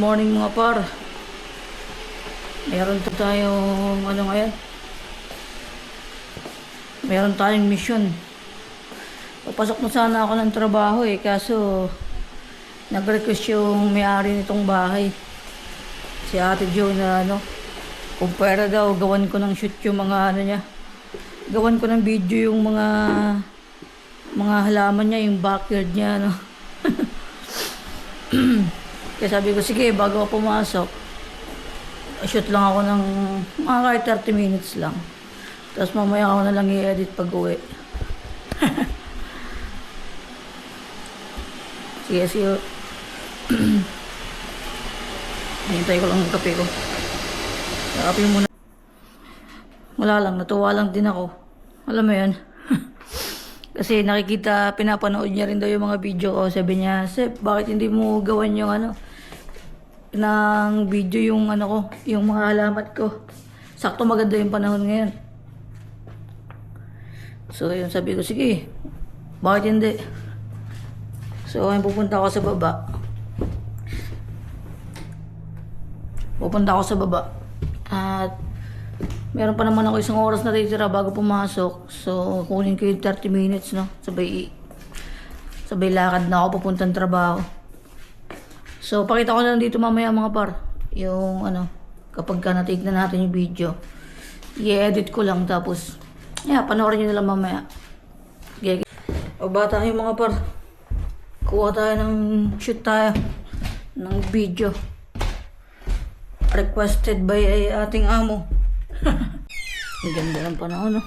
morning mga par. Meron tayong ano ngayon? Meron tayong mission. Papasok na sana ako ng trabaho kaso nag-request yung may-ari nitong bahay. Si Ate Jo na kung pwera daw gawan ko ng shoot yung mga niya. Gawan ko ng video yung mga halaman niya, yung backyard niya Kaya sabi ko, sige, bago ako pumasok, shoot lang ako ng mga kahit 30 minutes lang. Tapos mamaya ako na lang i-edit pag uwi. sige. Hintay ko lang ang kape ko. Kape muna. Wala lang, natuwa lang din ako. Alam mo yan? Kasi nakikita, pinapanood niya rin daw yung mga video ko. Sabi niya, Sep, bakit hindi mo gawan yung ng video yung ko, yung mga halaman ko. Sakto maganda yung panahon ngayon. So yun, sabi ko, sige, bakit hindi? So ayun, pupunta ako sa baba. At meron pa naman ako isang oras na titira bago pumasok. So kunin ko yung 30 minutes Sabay lakad na ako papuntang trabaho. So pakita ko na lang dito mamaya mga par. Yung kapag natignan natin yung video. I-edit ko lang tapos panoorin nyo na lang mamaya. Okay. Baba tayo mga par. Kuha tayo shoot tayo ng video. Requested by ating amo. Ang ganda ng panahon